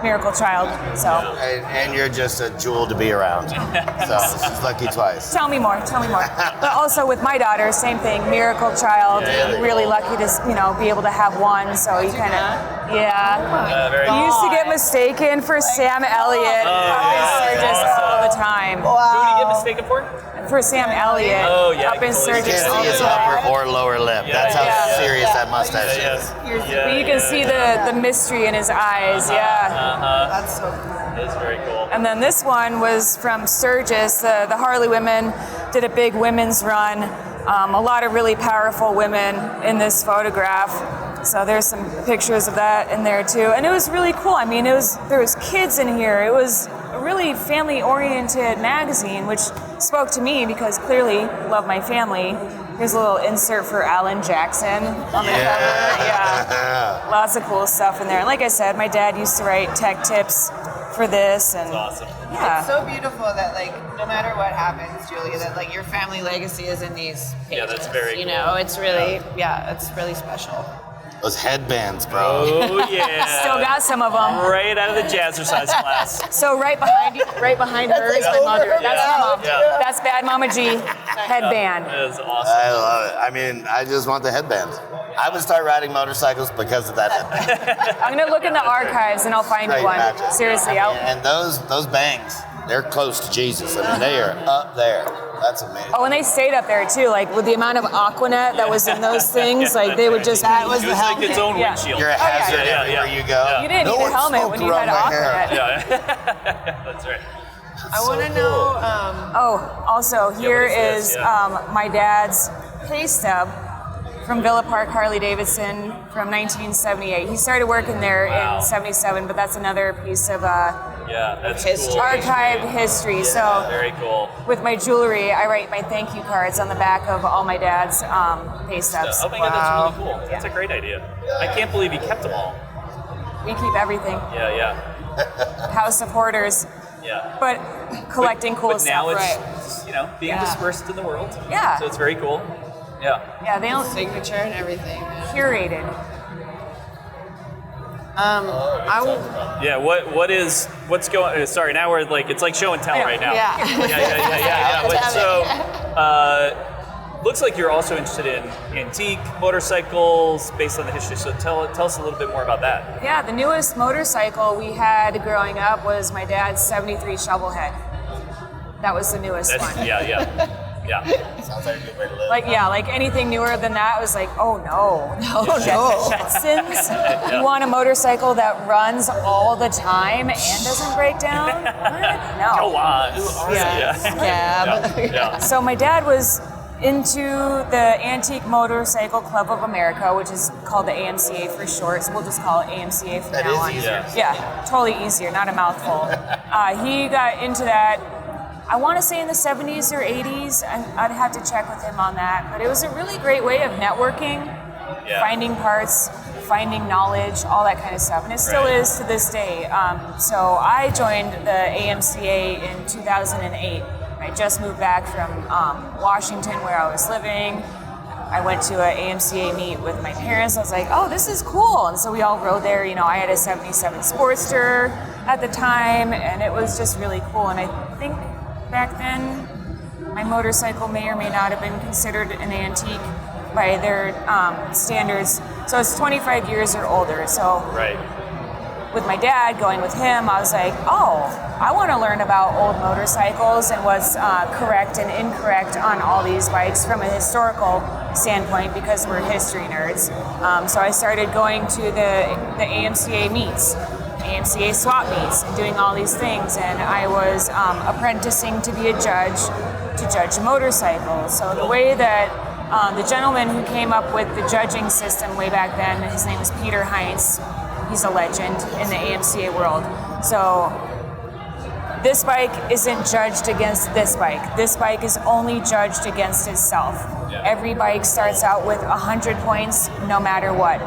miracle child. So And you're just a jewel to be around. So she's lucky twice. tell me more. But also with my daughter, same thing, miracle child. Really lucky to be able to have one. So you kind of Very You cool. used to get mistaken for Sam Elliott up in Sturgis all the time. Who did you get mistaken for? For Sam Elliott Oh, yeah, I up can in totally You Sturgis can't all see the his time. upper or lower lip. That's how Yeah. serious that mustache is. Yes. But you can see the mystery in his eyes. Yeah. That's so cool. That's very cool. And then this one was from Sturgis. The Harley women did a big women's run. A lot of really powerful women in this photograph. So there's some pictures of that in there too. And it was really cool. I mean, there was kids in here. It was a really family-oriented magazine, which spoke to me because clearly love my family. Here's a little insert for Alan Jackson on the cover. Yeah, lots of cool stuff in there. And like I said, my dad used to write tech tips for this, and That's awesome. yeah. It's so beautiful that like no matter what happens, Julie, that like your family legacy is in these pages. Yeah, that's very You cool. know, it's really it's really special. Those headbands, bro. Oh yeah. Still got some of them. Right out of the jazzercise class. So right behind you, right behind her is my mother. That's my mom. Yeah. That's Bad Mama G headband. That is awesome. I love it. I mean, I just want the headbands. I would start riding motorcycles because of that headband. I'm gonna look in the archives and I'll find you Great one. magic. Seriously, And those bangs, they're close to Jesus. I mean, they are up there. That's amazing. Oh, and they stayed up there too. Like with the amount of Aquanet that was in those things, like they would just. That was It the was like helmet. its own Yeah. windshield. You're a hazard yeah, everywhere yeah. you go. You didn't No need a one helmet smoked when you had around my hair. Aquanet. Yeah. That's right. I want to know. Oh, also here what is is this? Yeah. my dad's pay stub from Villa Park Harley Davidson from 1978. He started working there Wow. in '77, but that's another piece of Yeah, that's History. cool. archived history. So Very cool. with my jewelry, I write my thank you cards on the back of all my dad's pay stubs. Oh my god, that's really cool. That's a great idea. I can't believe you kept them all. We keep everything. Yeah. House of hoarders, Yeah. but collecting cool But now stuff. it's being Yeah. dispersed in the world. Yeah. So it's very cool. Yeah. Yeah, they don't Signature and everything. curated. Yeah. What's going? Sorry. Now we're like it's like show and tell right now. Yeah. Yeah. But so, looks like you're also interested in antique motorcycles based on the history. So tell us a little bit more about that. Yeah, the newest motorcycle we had growing up was my dad's '73 Shovelhead. That was the newest one. Yeah. Sounds like a good way to live. Like anything newer than that was like, oh no. no. Jetsons? You want a motorcycle that runs all the time and doesn't break down? What? No. Go on. Who are you? Yeah. So my dad was into the Antique Motorcycle Club of America, which is called the AMCA for short, so we'll just call it AMCA from That now is on. easier. Yeah, totally easier, not a mouthful. He got into that, I want to say in the 70s or 80s. I'd have to check with him on that, but it was a really great way of networking, finding parts, finding knowledge, all that kind of stuff, and it still is to this day. So I joined the AMCA in 2008. I just moved back from Washington, where I was living. I went to an AMCA meet with my parents. I was like, oh, this is cool. And so we all rode there. You know, I had a 77 Sportster at the time, and it was just really cool. And I think back then, my motorcycle may or may not have been considered an antique by their standards. So it's 25 years or older. So with my dad, going with him, I was like, oh, I want to learn about old motorcycles and what's correct and incorrect on all these bikes from a historical standpoint because we're history nerds. So I started going to the AMCA meets, AMCA swap meets, and doing all these things. And I was apprenticing to be a judge to judge motorcycles. So the way that the gentleman who came up with the judging system way back then, his name is Peter Heinz. He's a legend in the AMCA world. So this bike isn't judged against this bike. This bike is only judged against itself. Every bike starts out with 100 points no matter what.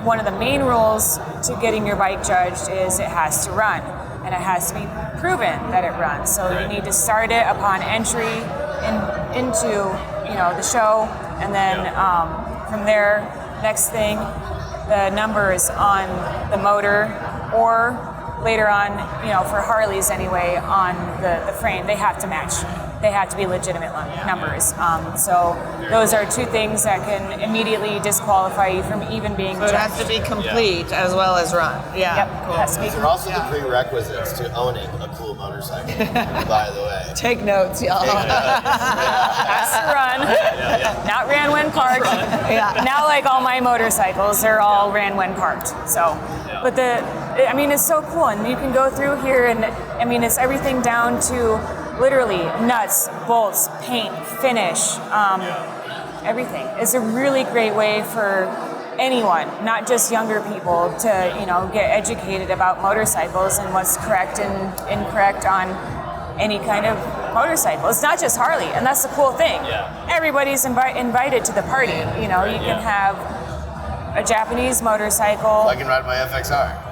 One of the main rules to getting your bike judged is it has to run, and it has to be proven that it runs. So you need to start it upon entry into the show, and then from there, next thing, the numbers on the motor, or later on, for Harleys anyway, on the frame, they have to match. They have to be legitimate numbers. So those are two things that can immediately disqualify you from even being So it judged. has to be complete as well as run. Yeah. Yep, Cool. has to be These are also the prerequisites to owning a cool motorcycle, by the way. Take notes, y'all. has to run. Not ran when parked. Yeah. Now, like all my motorcycles, they're all ran when parked. So, but I mean, it's so cool, and you can go through here, and I mean, it's everything down to literally nuts, bolts, paint, finish, everything. It's a really great way for anyone, not just younger people, to get educated about motorcycles and what's correct and incorrect on any kind of motorcycle. It's not just Harley, and that's the cool thing. Yeah. Everybody's invited to the party. You can have a Japanese motorcycle. I can ride my FXR.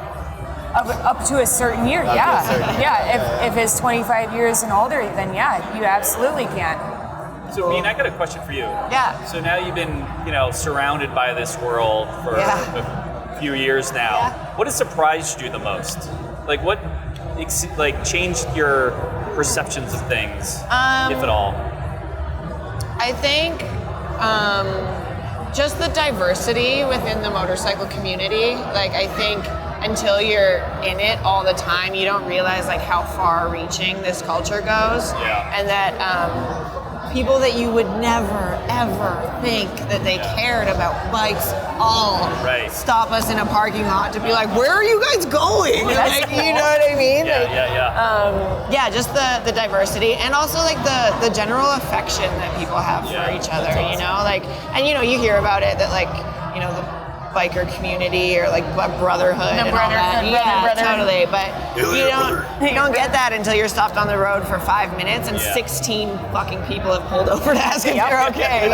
Up to a certain year, yeah. If it's 25 years and older, then yeah, you absolutely can. So, Bean, I got a question for you. Yeah. So now you've been, surrounded by this world for a few years now. Yeah. What has surprised you the most? Like, what, changed your perceptions of things, if at all? I think just the diversity within the motorcycle community. Like, I think until you're in it all the time, you don't realize like how far-reaching this culture goes, and that people that you would never ever think that they cared about bikes all stop us in a parking lot to be like, "Where are you guys going?" Like, you know what I mean? Just the diversity, and also like the general affection that people have for each other. Awesome. You hear about it that the biker community or like brotherhood and all that. Totally. But you don't get that until you're stopped on the road for 5 minutes and 16 fucking people have pulled over to ask if you're okay.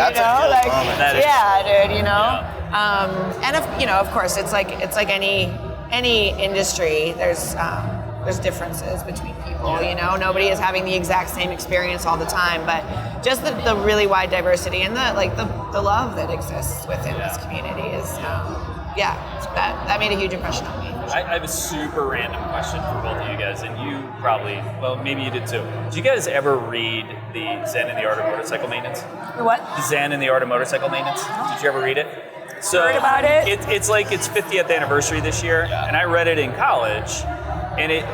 And of course it's like any industry. There's differences between people. Nobody is having the exact same experience all the time, but just the really wide diversity and the love that exists within this community is that made a huge impression on me. I have a super random question for both of you guys, and you probably, well, maybe you did too. Did you guys ever read the Zen and the Art of Motorcycle Maintenance? The what? The Zen and the Art of Motorcycle Maintenance. Did you ever read it? So heard about it. It's like its 50th anniversary this year, and I read it in college, and it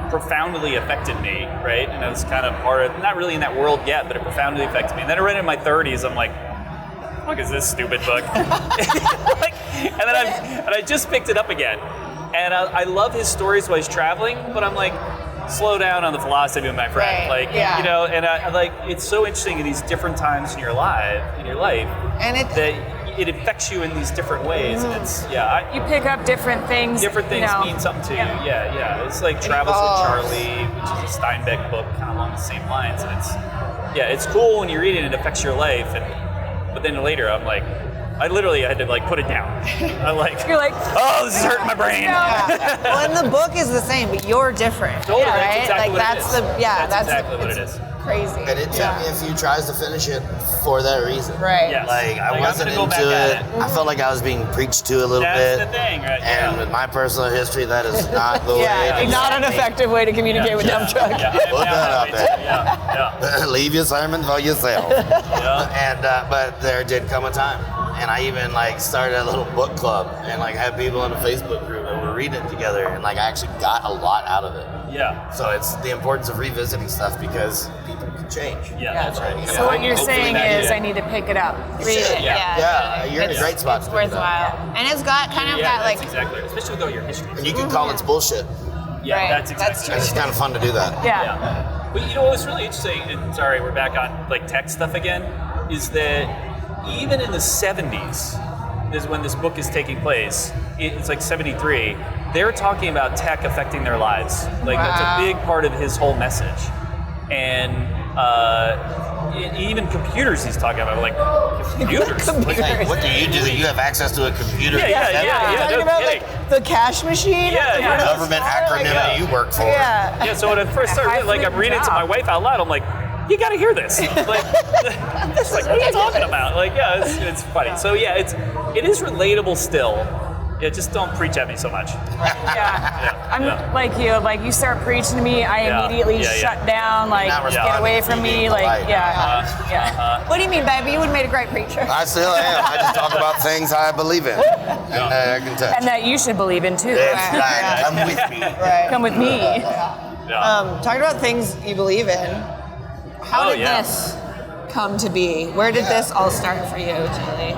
profoundly affected me, right? And I was kind of part of, not really in that world yet, but it profoundly affected me. And then I read it in my 30s. I'm like, what is this stupid book? and I just picked it up again. And I love his stories while he's traveling, but I'm like, slow down on the philosophy, my friend. And I it's so interesting in these different times in your life, and that it affects you in these different ways, and it's you pick up different things. Different things mean something to you. Yeah. It's like Travels with Charlie, which is a Steinbeck book, kind of along the same lines, and it's cool when you read it. It affects your life, but then later I'm like, I literally had to put it down. I'm like, you're like, oh, this is hurting my brain. Yeah. Well, and the book is the same, but you're different. Totally, right? That's exactly what it is. Crazy. And it took me a few tries to finish it for that reason. Right. Yes. I wasn't into it. I felt like I was being preached to a little bit. That's the thing, right? And with my personal history, that is not the way. Not an effective way to communicate with Dumptruck. Put that out there. Leave your sermon for yourself. But there did come a time. And I even started a little book club and had people in a Facebook group and we're reading it together, and I actually got a lot out of it. Yeah. So it's the importance of revisiting stuff because people can change. Yeah, that's right. So what you're saying is I need to pick it up. Read it. Yeah, you're in a great spot. It's worthwhile. And it's got kind of that that's exactly right. Especially with all your history. And you can call it bullshit. Yeah, Right. that's exactly That's right. And it's kind of fun to do that. Yeah. But what's really interesting, and sorry, we're back on tech stuff again, is that even in the 70s, is when this book is taking place, it's 73, they're talking about tech affecting their lives. That's a big part of his whole message. And even computers he's talking about, computers. What do you do that you have access to a computer? Yeah. talking about the cash machine? Yeah. Government acronym that you work for. Yeah. So when I first started, I'm reading it to my wife out loud, I'm like, you gotta hear this. What are you talking about? It's funny. So it is relatable still. Yeah, just don't preach at me so much. I'm like you. You start preaching to me, I immediately shut down. Get away from me. What do you mean, baby? You would have made a great preacher. I still am. I just talk about things I believe in. And I can touch. And that you should believe in too. That's right. Come with me. Right. Come with me. Talking about things you believe in. How did this come to be? Where did this all start for you, Julie?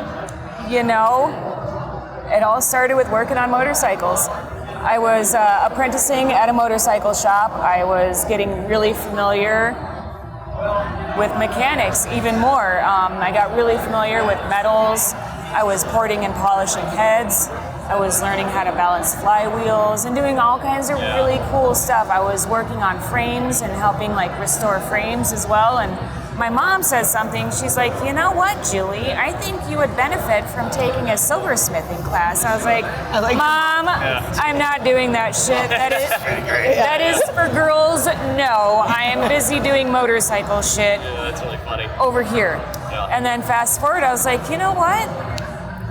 It all started with working on motorcycles. I was apprenticing at a motorcycle shop. I was getting really familiar with mechanics even more. I got really familiar with metals. I was porting and polishing heads. I was learning how to balance flywheels and doing all kinds of really cool stuff. I was working on frames and helping like restore frames as well. And my mom says something. She's like, you know what, Julie? I think you would benefit from taking a silversmithing class. I was like, Mom, I'm not doing that shit. That is for girls. No, I am busy doing motorcycle shit. Yeah, that's really funny. Over here. Yeah. And then fast forward, I was like, you know what?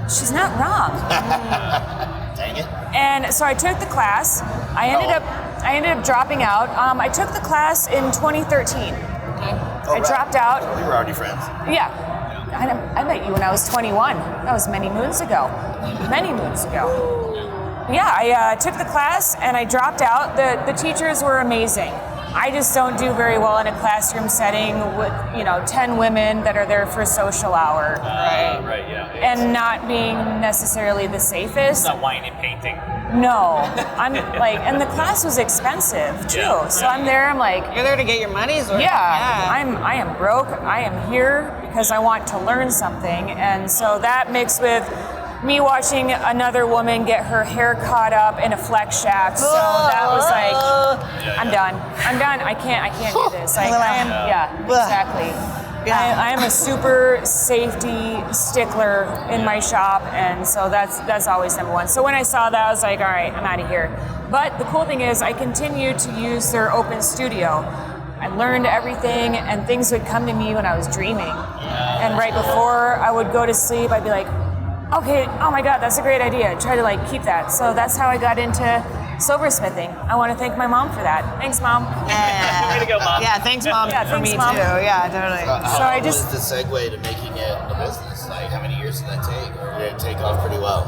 She's not wrong. Dang it. And so I took the class. I ended up dropping out. I took the class in 2013. I dropped out. We were already friends. Yeah. I met you when I was 21. That was many moons ago. Many moons ago. Yeah, I took the class and I dropped out. The teachers were amazing. I just don't do very well in a classroom setting with, 10 women that are there for social hour. Right, yeah. And not being necessarily the safest. It's not wine and painting. No. I'm like, and the class was expensive too. Yeah, So yeah. I'm there, I'm like, You're there to get your money's worth. I am broke. I am here because I want to learn something. And so that mixed with me watching another woman get her hair caught up in a flex shaft. So that was like, I'm done. I can't do this. Like, I am, exactly. Yeah. I am a super safety stickler in my shop, and so that's always number one. So when I saw that, I was like, all right, I'm out of here. But the cool thing is I continued to use their open studio. I learned everything, and things would come to me when I was dreaming. And right before I would go to sleep, I'd be like, okay, oh my God, that's a great idea. Try to like keep that. So that's how I got into silversmithing. I want to thank my mom for that. Thanks, Mom. Way to go, Mom. Yeah, thanks, Mom, Yeah, for thanks, me Mom. too. Yeah, totally. How So I long just- was the segue to making it a business? Like, how many years did that take? Or did it take off pretty well?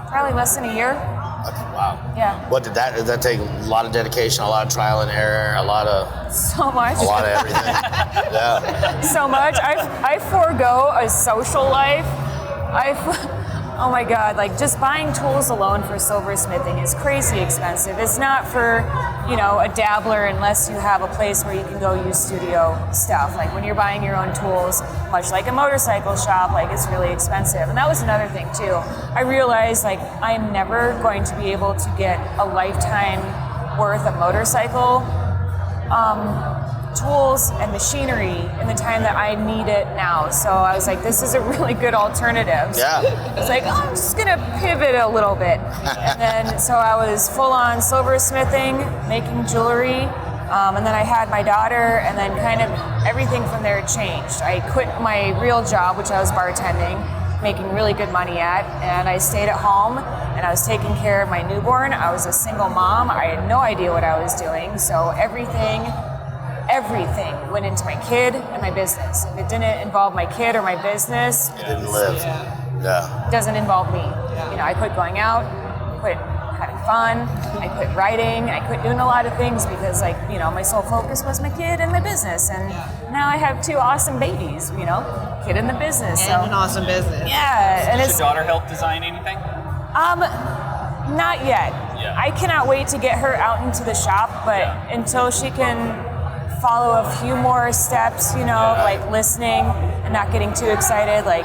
Probably less than a year. Okay, wow. Yeah. What did that take? A lot of dedication, a lot of trial and error, a lot of So much. everything. Yeah. So much. I forego a social life. Oh my God, like just buying tools alone for silversmithing is crazy expensive. It's not for, a dabbler unless you have a place where you can go use studio stuff. Like when you're buying your own tools, much like a motorcycle shop, like it's really expensive. And that was another thing too. I realized like I'm never going to be able to get a lifetime worth of motorcycle tools and machinery in the time that I need it now. So I was like, this is a really good alternative. Yeah. It's like, I'm just gonna pivot a little bit. And then, so I was full on silversmithing, making jewelry. And then I had my daughter, and then kind of everything from there changed. I quit my real job, which I was bartending, making really good money at, and I stayed at home and I was taking care of my newborn. I was a single mom. I had no idea what I was doing. So everything went into my kid and my business. If it didn't involve my kid or my business, It didn't live. Yeah. it doesn't involve me. I quit going out, quit having fun, I quit writing, I quit doing a lot of things because my sole focus was my kid and my business. And now I have 2 awesome babies, kid and the business. And an awesome business. Yeah, and Does it's your daughter help design anything? not yet. Yeah. I cannot wait to get her out into the shop, but until she can follow a few more steps, like listening and not getting too excited, like,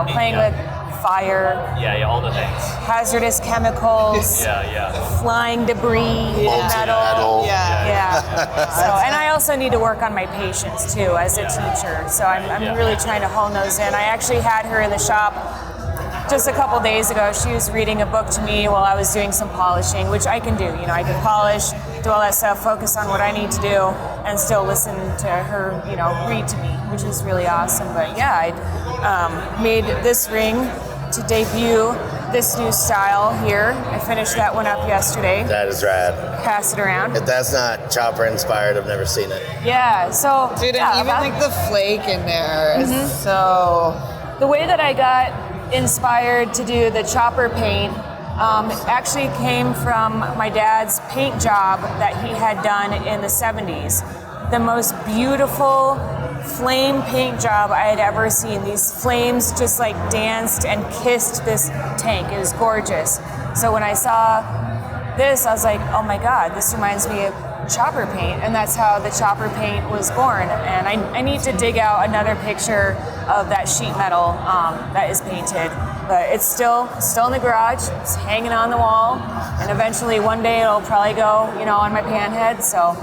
playing with fire, Yeah, all the things. hazardous chemicals, Yeah. flying debris, metal. Yeah. So, and I also need to work on my patience too as a teacher. So I'm really trying to hone those in. I actually had her in the shop just a couple days ago. She was reading a book to me while I was doing some polishing, which I can do. I can polish, do all that stuff, focus on what I need to do, and still listen to her, read to me, which is really awesome. But yeah, I made this ring to debut this new style here. I finished that one up yesterday. That is rad. Pass it around. If that's not chopper inspired, I've never seen it. Yeah, so Dude, yeah, and even like the flake in there is so. the way that I got inspired to do the chopper paint actually came from my dad's paint job that he had done in the 70s. The most beautiful flame paint job I had ever seen. These flames just like danced and kissed this tank. It was gorgeous. So when I saw this, I was like, oh my God, this reminds me of chopper paint, and that's how the chopper paint was born. And I need to dig out another picture of that sheet metal that is painted, but it's still in the garage. It's hanging on the wall, and eventually one day it'll probably go, on my pan head. So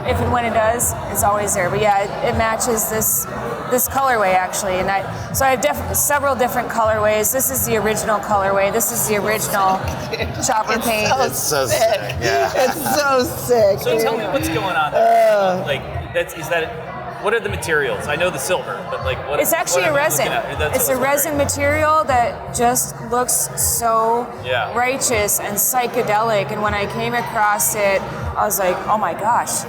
if and when it does, it's always there. But yeah, it matches this colorway actually, and so I have several different colorways. This is the original colorway. This is the original chopper paint. It's so sick. Yeah. It's so sick. So tell me what's going on there. What are the materials? I know the silver, but what? It's actually a resin. It's a resin material that just looks so righteous and psychedelic. And when I came across it, I was like, oh my gosh,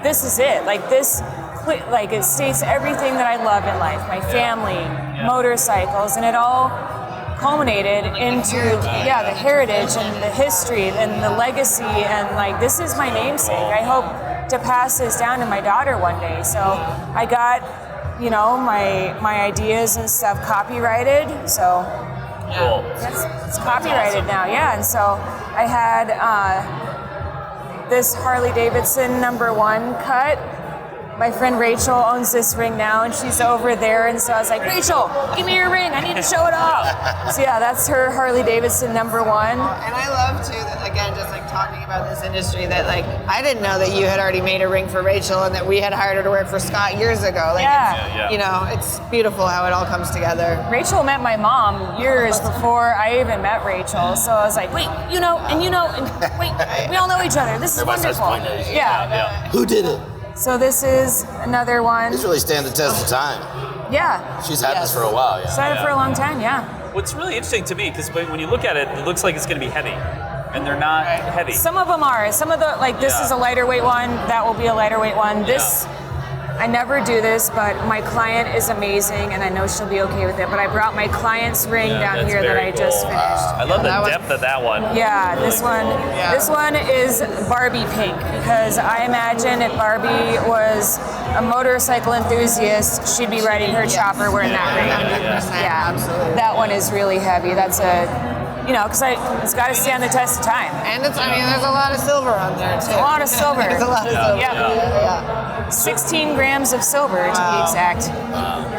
this is it. It states everything that I love in life, my family, motorcycles, and it all culminated into the heritage and the history and the legacy, and this is my namesake. I hope to pass this down to my daughter one day. So I got my ideas and stuff copyrighted, so cool. it's copyrighted now. And so I had this Harley Davidson #1 cut. My friend Rachel owns this ring now, and she's over there, and so I was like, Rachel, give me your ring, I need to show it off. So that's her Harley Davidson #1. And I love too that, again, just talking about this industry, that I didn't know that you had already made a ring for Rachel and that we had hired her to work for Scott years ago. It's beautiful how it all comes together. Rachel met my mom years before I even met Rachel, so I was like, wait, and wait, we all know each other. This is wonderful. Who did it? So this is another one. This really stands the test of time. Yeah. She's had this for a while. She's had it for a long time, What's really interesting to me, because when you look at it, it looks like it's going to be heavy, and they're not heavy. Some of them are. Some of the, this is a lighter weight one. That will be a lighter weight one. This, I never do this, but my client is amazing, and I know she'll be okay with it. But I brought my client's ring down here that I just finished. I love the depth of that one. Yeah, really this one. Cool. This one is Barbie pink, because I imagine if Barbie was a motorcycle enthusiast, she'd be riding her chopper wearing that ring. Yeah, absolutely. That one is really heavy. That's because it's got to stand the test of time. And there's a lot of silver on there too. A lot of silver. There's a lot of silver. Yeah. 16 grams of silver to be exact.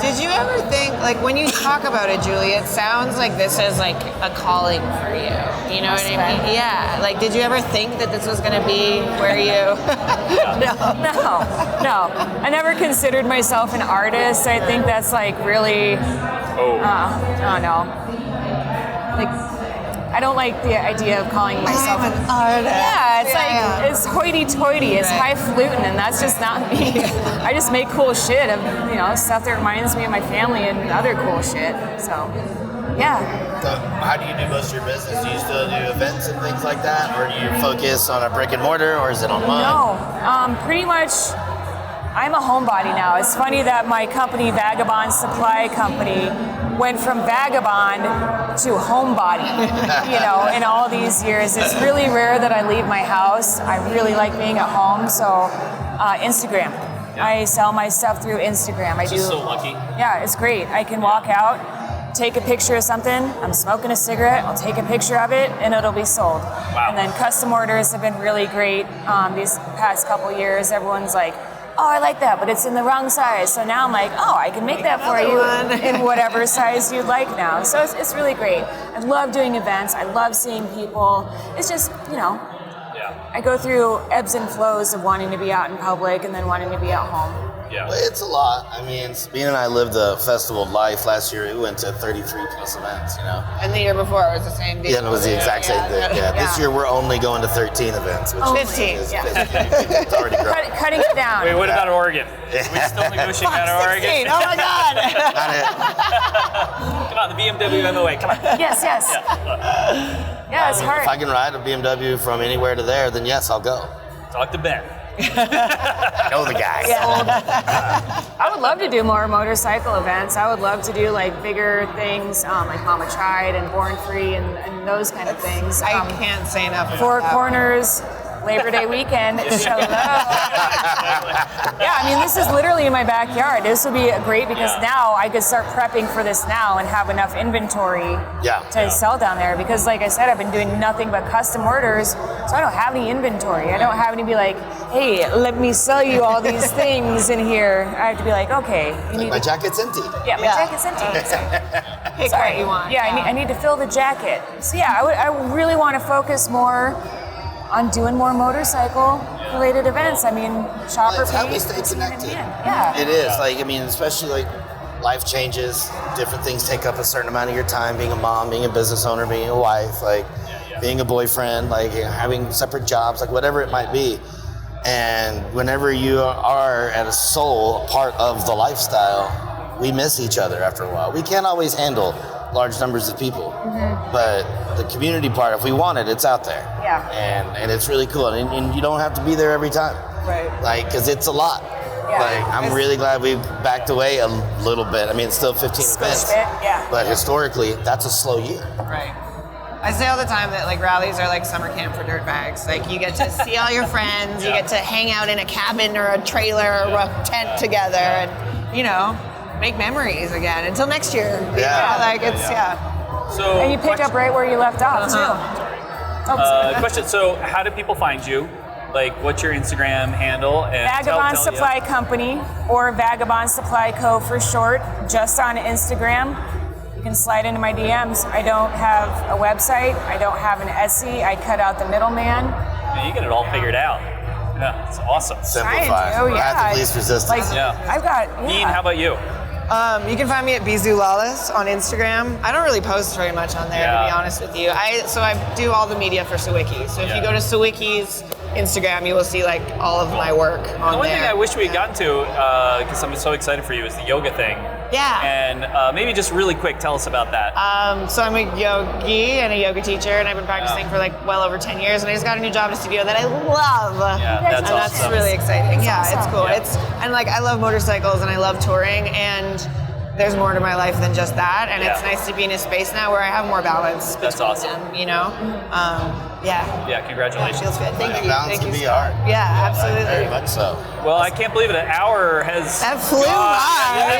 Did you ever think, when you talk about it, Julie, it sounds like this is a calling for you. You know what I mean? Yeah. Did you ever think that this was going to be where you? No. I never considered myself an artist. I think that's really. No. I don't like the idea of calling myself an artist. Yeah, it's hoity-toity, it's highfalutin, and that's just not me. I just make cool shit of stuff that reminds me of my family and other cool shit. So, yeah. So how do you do most of your business? Do you still do events and things like that, or do you focus on a brick and mortar, or is it online? No, pretty much. I'm a homebody now. It's funny that my company, Vagabond Supply Company, went from Vagabond to homebody, in all these years. It's really rare that I leave my house. I really like being at home, so Instagram. I sell my stuff through Instagram. I do. So lucky. Yeah, it's great. I can walk out, take a picture of something, I'm smoking a cigarette, I'll take a picture of it, and it'll be sold. Wow. And then custom orders have been really great these past couple years. Everyone's like, oh, I like that, but it's in the wrong size. So now I'm like, oh, I can make that for you in whatever size you'd like now. So it's really great. I love doing events. I love seeing people. It's just, I go through ebbs and flows of wanting to be out in public and then wanting to be at home. Yeah. Well, it's a lot. Sabine and I lived the Festival of Life last year. We went to 33 plus events, And the year before it was the same deal. Yeah, it was the exact same thing. Yeah. This year we're only going to 13 events. Which 15. Is it's already grown. Cutting it down. Wait, what about Oregon? Are we still negotiating on Oregon? 16. Oh my God. Not it. Come on, the BMW MOA, come on. Yes. Yeah, it's hard. If I can ride a BMW from anywhere to there, then yes, I'll go. Talk to Ben. Know the guy. I would love to do more motorcycle events. I would love to do bigger things, like Mama Tried and Born Free and those kind of things. I can't say enough. Four Corners, Labor Day weekend. So yeah, I mean, this is literally in my backyard. This will be great because now I could start prepping for this now and have enough inventory to sell down there. Because like I said, I've been doing nothing but custom orders, so I don't have any inventory. I don't have any be like, hey, let me sell you all these things in here. I have to be like, okay, you need my jacket's empty. Yeah, my jacket's empty. Pick what you want. Yeah, I need to fill the jacket. So yeah, I really want to focus more on doing more motorcycle-related events. I mean, shopper It's how we page, stay connected. Yeah. It is. Like, I mean, especially like life changes, different things take up a certain amount of your time, being a mom, being a business owner, being a wife, like being a boyfriend, like having separate jobs, like whatever it might be. And whenever you are at a soul part of the lifestyle, we miss each other after a while. We can't always handle large numbers of people, but the community part, if we want it, it's out there. Yeah. And it's really cool. And you don't have to be there every time. Right. Like, because it's a lot. Yeah. Like, I'm really glad we backed away a little bit. I mean, it's still 15 events. But historically, that's a slow year. Right. I say all the time that like rallies are like summer camp for dirtbags. Like you get to see all your friends, you get to hang out in a cabin or a trailer or a tent together, and make memories again until next year. So And you pick up right where you left off too. Question. So how do people find you? Like, what's your Instagram handle? And Vagabond Supply Company, or Vagabond Supply Co. for short, just on Instagram. You can slide into my DMs. I don't have a website. I don't have an Etsy. I cut out the middleman. Yeah, you get it all figured out. Yeah, it's awesome. Simplify. Trying to, Path of least resistance. Like, I've got. Ian, how about you? You can find me at Sabine Lawless on Instagram. I don't really post very much on there, to be honest with you. I do all the media for Sawicki. So if you go to Sawicki's Instagram, you will see like all of my work on there. The one thing I wish we had gotten to, because I'm so excited for you, is the yoga thing. Yeah. And maybe just really quick, tell us about that. So I'm a yogi and a yoga teacher, and I've been practicing for like well over 10 years, and I just got a new job at a studio that I love. Yeah, that's and awesome. that's really exciting. It's cool. Yeah. And like I love motorcycles and I love touring, and there's more to my life than just that, and it's nice to be in a space now where I have more balance between That's awesome. them, Yeah, congratulations. Feels good. Thank you. Balance Thank can you. be art. Yeah, absolutely. Very much so. Well, I can't believe it. An hour has That flew gone. by.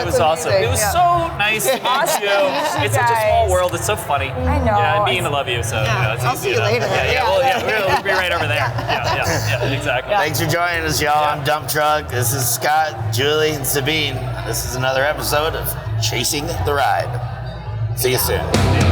It was awesome. It was so nice to meet you. It's such a small world. It's so funny. I know. Yeah, and being to love you. So it's I'll easy see you enough. later. We'll be right over there. Yeah, exactly. Thanks for joining us, y'all. I'm Dumptruck. This is Scott, Julie, and Sabine. This is another episode of Chasing the Ride. See you soon.